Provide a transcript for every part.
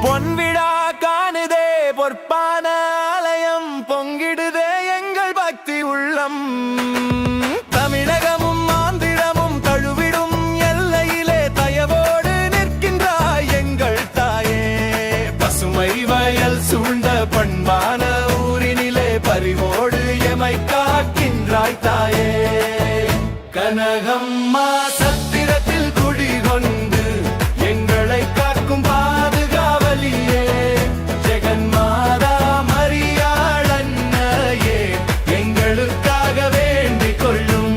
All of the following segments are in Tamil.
பொன்விழா காணுதே பொற்பான ஆலயம் பொங்கிடுதே எங்கள் பக்தி உள்ளம். தமிழகமும் ஆந்திரமும் தழுவிடும் எல்லையிலே தயவோடு நிற்கின்றாய் எங்கள் தாயே. பசுமை வயல் சூழ்ந்த பண்பான ஊரினிலே பரிவோடு எமை காக்கின்றாய் தாயே. கனகம்மா சத்திரத்தில் குடிகொண்டு எங்களை காக்கும் பாதுகாவலியே. ஜெகன்மாதா மரியாள் அன்னையே எங்களுக்காக வேண்டிக் கொள்ளும்.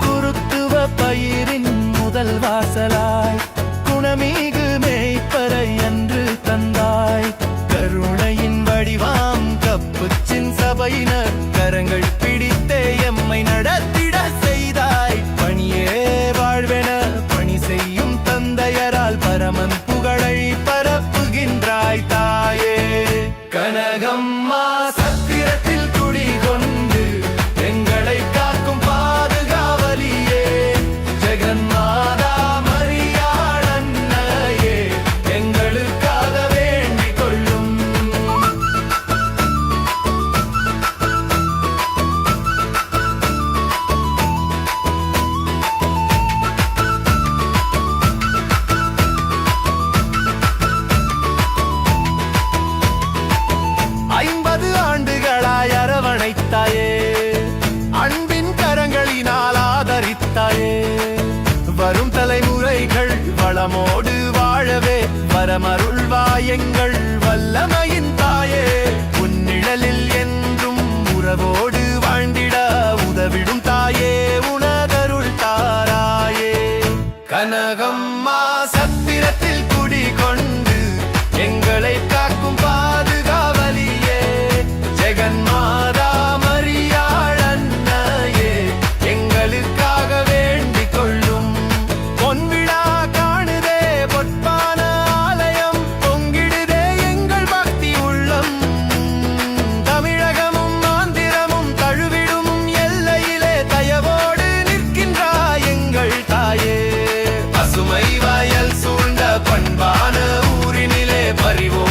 குருத்துவ பயிரின் முதல் வாசலாய் குணமிகு மேய்ப்பரை என்று தந்தாய். கருணையின் வடிவாம் கப்புச்சின் சபையினர் கரங்கள் பிடித்தே எம்மை நடத்திட செய்தாய். பணியே வாழ்வென பணி செய்யும் தந்தையரால் பரமன் புகழை பரப்புகின்றாய் தாயே. கனகம்மா சத்திரத்தில் குடிகொண்டு எங்களை காக்கும் பாதுகாவலியே. ஜெகன்மாதா மரியாள் அன்னையே எங்களுக்காக வேண்டிக் கொள்ளும். ஐம்பது ஆண்டுகளாய் அரவணைத்தாயே, அன்பின் கரங்களினால் ஆதரித்தாயே. வரும் தலைமுறைகள் வளமோடு வாழவே வரமருள்வாய் எங்கள் வல்லமையின் தாயே. உன்னிழலில் என்றும் உறவோடு வாழ்ந்திட உதவிடும் தாயே உனதருள் தாராயே. கனகம்மா சத்திரத்தில் குடிகொண்டு எங்களை காக்கும் பாதுகாவலியே. ஜெகன்மாதா மரியாள் அன்னையே எங்களுக்காக வேண்டிக் கொள்ளும். பொன்விழா காணுதே பொற்பான ஆலயம் பொங்கிடுதே எங்கள் பக்தி உள்ளம். தமிழகமும் ஆந்திரமும் தழுவிடும் எல்லையிலே தயவோடு நிற்கின்றாய் எங்கள் தாயே. பசுமை வயல் சூழ்ந்த பண்பான ஊரினிலே பரிவோ